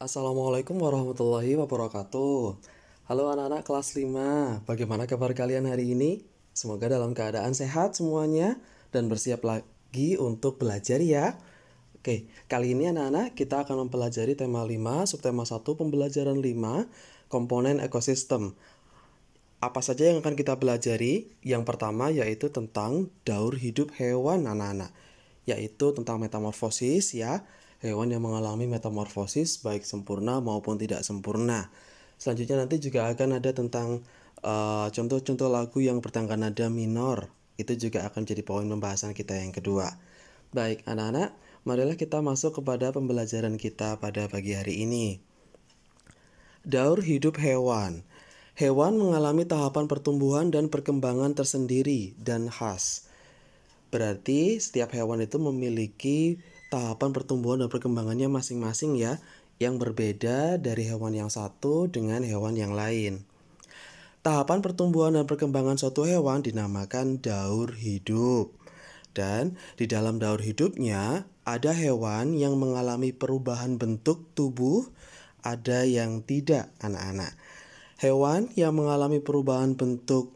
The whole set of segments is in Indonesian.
Assalamualaikum warahmatullahi wabarakatuh. Halo anak-anak kelas 5, bagaimana kabar kalian hari ini? Semoga dalam keadaan sehat semuanya dan bersiap lagi untuk belajar ya. Oke, kali ini anak-anak kita akan mempelajari tema 5, subtema 1, pembelajaran 5, komponen ekosistem. Apa saja yang akan kita pelajari? Yang pertama yaitu tentang daur hidup hewan anak-anak, yaitu tentang metamorfosis ya, hewan yang mengalami metamorfosis baik sempurna maupun tidak sempurna. Selanjutnya nanti juga akan ada tentang contoh-contoh lagu yang bertangga nada minor. Itu juga akan jadi poin pembahasan kita yang kedua. Baik anak-anak, marilah kita masuk kepada pembelajaran kita pada pagi hari ini. Daur hidup hewan. Hewan mengalami tahapan pertumbuhan dan perkembangan tersendiri dan khas. Berarti setiap hewan itu memiliki tahapan pertumbuhan dan perkembangannya masing-masing ya, yang berbeda dari hewan yang satu dengan hewan yang lain. Tahapan pertumbuhan dan perkembangan suatu hewan dinamakan daur hidup. Dan di dalam daur hidupnya ada hewan yang mengalami perubahan bentuk tubuh, ada yang tidak anak-anak. Hewan yang mengalami perubahan bentuk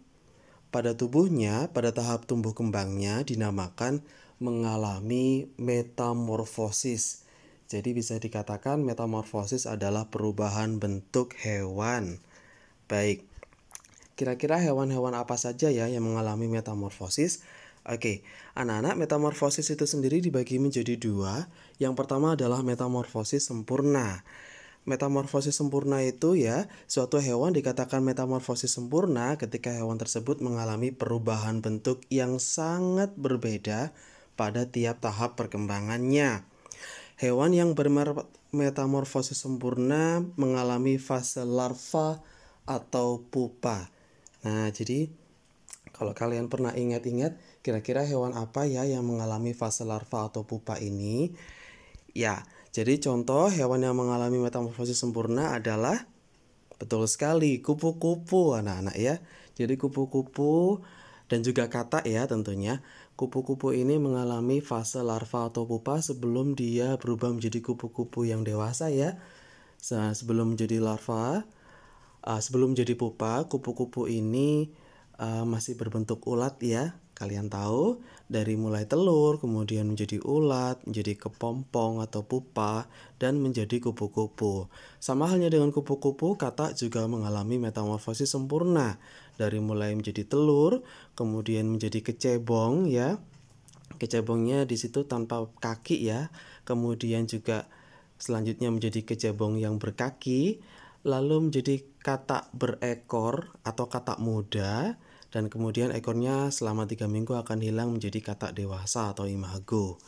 pada tubuhnya pada tahap tumbuh kembangnya dinamakan mengalami metamorfosis. Jadi bisa dikatakan metamorfosis adalah perubahan bentuk hewan. Baik, kira-kira hewan-hewan apa saja ya yang mengalami metamorfosis? Oke, anak-anak, metamorfosis itu sendiri dibagi menjadi dua. Yang pertama adalah metamorfosis sempurna. Metamorfosis sempurna itu ya, suatu hewan dikatakan metamorfosis sempurna ketika hewan tersebut mengalami perubahan bentuk yang sangat berbeda pada tiap tahap perkembangannya. Hewan yang bermetamorfosis sempurna mengalami fase larva atau pupa. Nah, jadi kalau kalian pernah ingat-ingat, kira-kira hewan apa ya yang mengalami fase larva atau pupa ini? Ya, jadi contoh hewan yang mengalami metamorfosis sempurna adalah betul sekali kupu-kupu anak-anak ya. Jadi kupu-kupu dan juga katak ya tentunya. Kupu-kupu ini mengalami fase larva atau pupa sebelum dia berubah menjadi kupu-kupu yang dewasa ya. Sebelum menjadi larva, sebelum menjadi pupa, kupu-kupu ini masih berbentuk ulat ya. Kalian tahu, dari mulai telur, kemudian menjadi ulat, menjadi kepompong atau pupa, dan menjadi kupu-kupu. Sama halnya dengan kupu-kupu, katak juga mengalami metamorfosis sempurna. Dari mulai menjadi telur, kemudian menjadi kecebong ya. Kecebongnya di situ tanpa kaki ya. Kemudian juga selanjutnya menjadi kecebong yang berkaki, lalu menjadi katak berekor atau katak muda, dan kemudian ekornya selama 3 minggu akan hilang menjadi katak dewasa atau imago.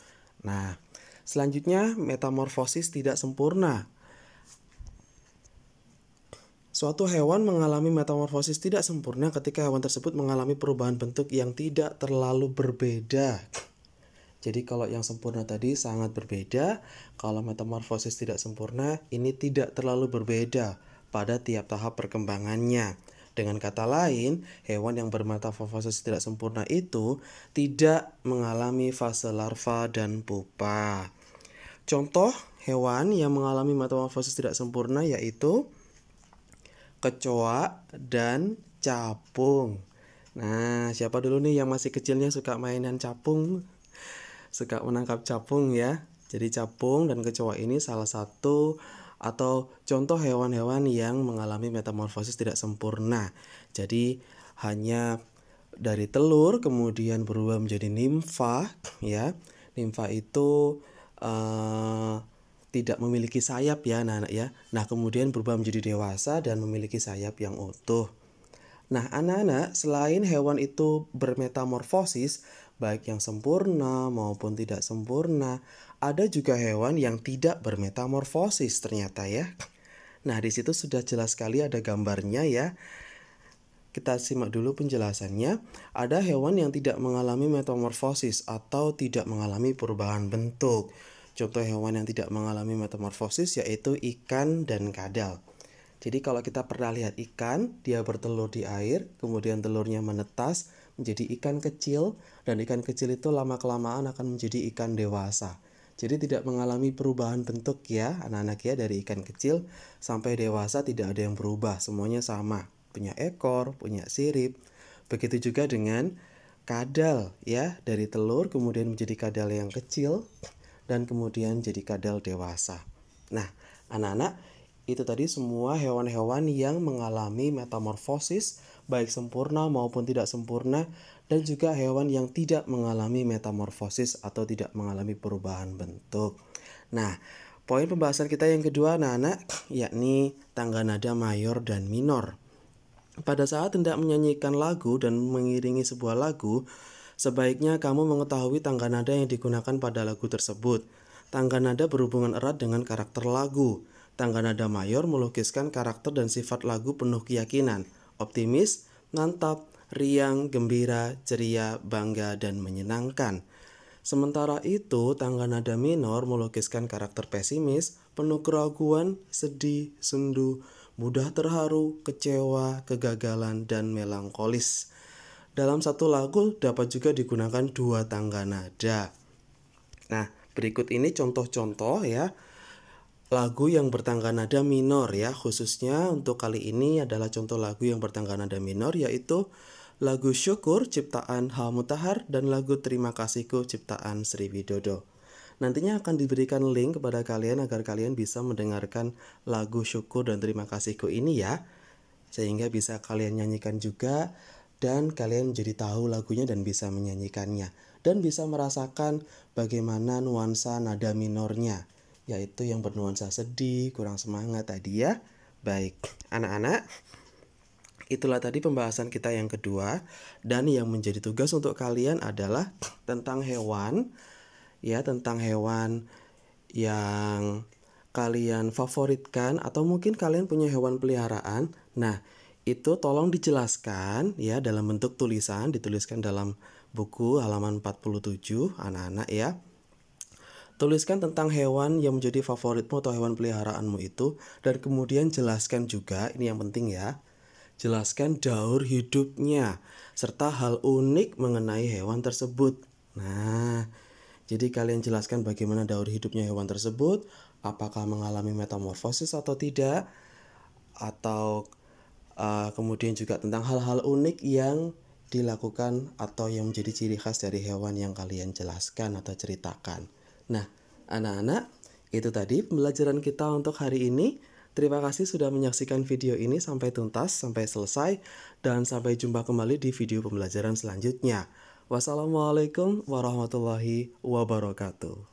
Nah, selanjutnya metamorfosis tidak sempurna. Suatu hewan mengalami metamorfosis tidak sempurna ketika hewan tersebut mengalami perubahan bentuk yang tidak terlalu berbeda. Jadi kalau yang sempurna tadi sangat berbeda, kalau metamorfosis tidak sempurna ini tidak terlalu berbeda pada tiap tahap perkembangannya. Dengan kata lain, hewan yang bermetamorfosis tidak sempurna itu tidak mengalami fase larva dan pupa. Contoh hewan yang mengalami metamorfosis tidak sempurna yaitu kecoa dan capung. Nah, siapa dulu nih yang masih kecilnya suka mainan capung? Suka menangkap capung ya. Jadi capung dan kecoa ini salah satu atau contoh hewan-hewan yang mengalami metamorfosis tidak sempurna. Jadi hanya dari telur kemudian berubah menjadi nimfa ya. Nimfa itu tidak memiliki sayap ya anak-anak ya. Nah, kemudian berubah menjadi dewasa dan memiliki sayap yang utuh. Nah, anak-anak, selain hewan itu bermetamorfosis, baik yang sempurna maupun tidak sempurna, ada juga hewan yang tidak bermetamorfosis ternyata ya. Nah, di situ sudah jelas sekali ada gambarnya ya. Kita simak dulu penjelasannya. Ada hewan yang tidak mengalami metamorfosis atau tidak mengalami perubahan bentuk. Contoh hewan yang tidak mengalami metamorfosis yaitu ikan dan kadal. Jadi kalau kita pernah lihat ikan, dia bertelur di air, kemudian telurnya menetas menjadi ikan kecil, dan ikan kecil itu lama-kelamaan akan menjadi ikan dewasa. Jadi tidak mengalami perubahan bentuk ya anak-anak ya, dari ikan kecil sampai dewasa tidak ada yang berubah, semuanya sama. Punya ekor, punya sirip. Begitu juga dengan kadal ya, dari telur kemudian menjadi kadal yang kecil dan kemudian jadi kadal dewasa. Nah, anak-anak, itu tadi semua hewan-hewan yang mengalami metamorfosis baik sempurna maupun tidak sempurna, dan juga hewan yang tidak mengalami metamorfosis atau tidak mengalami perubahan bentuk. Nah, poin pembahasan kita yang kedua anak-anak, yakni tangga nada mayor dan minor. Pada saat hendak menyanyikan lagu dan mengiringi sebuah lagu, sebaiknya kamu mengetahui tangga nada yang digunakan pada lagu tersebut. Tangga nada berhubungan erat dengan karakter lagu. Tangga nada mayor melukiskan karakter dan sifat lagu penuh keyakinan, optimis, mantap, riang, gembira, ceria, bangga, dan menyenangkan. Sementara itu, tangga nada minor melukiskan karakter pesimis, penuh keraguan, sedih, sendu, mudah terharu, kecewa, kegagalan, dan melankolis. Dalam satu lagu dapat juga digunakan dua tangga nada. Nah, berikut ini contoh-contoh ya lagu yang bertangga nada minor ya. Khususnya untuk kali ini adalah contoh lagu yang bertangga nada minor, yaitu lagu Syukur ciptaan H. Mutahar dan lagu Terima Kasihku ciptaan Sri Widodo. Nantinya akan diberikan link kepada kalian agar kalian bisa mendengarkan lagu Syukur dan Terima Kasihku ini ya, sehingga bisa kalian nyanyikan juga dan kalian jadi tahu lagunya dan bisa menyanyikannya dan bisa merasakan bagaimana nuansa nada minornya, yaitu yang bernuansa sedih, kurang semangat tadi ya. Baik, anak-anak, itulah tadi pembahasan kita yang kedua, dan yang menjadi tugas untuk kalian adalah tentang hewan ya, tentang hewan yang kalian favoritkan atau mungkin kalian punya hewan peliharaan. Nah, itu tolong dijelaskan ya dalam bentuk tulisan, dituliskan dalam buku halaman 47 anak-anak ya. Tuliskan tentang hewan yang menjadi favoritmu atau hewan peliharaanmu itu, dan kemudian jelaskan juga, ini yang penting ya, jelaskan daur hidupnya serta hal unik mengenai hewan tersebut. Nah, jadi kalian jelaskan bagaimana daur hidupnya hewan tersebut, apakah mengalami metamorfosis atau tidak, atau kemudian juga tentang hal-hal unik yang dilakukan atau yang menjadi ciri khas dari hewan yang kalian jelaskan atau ceritakan. Nah, anak-anak, itu tadi pembelajaran kita untuk hari ini. Terima kasih sudah menyaksikan video ini sampai tuntas, sampai selesai, dan sampai jumpa kembali di video pembelajaran selanjutnya. Wassalamualaikum warahmatullahi wabarakatuh.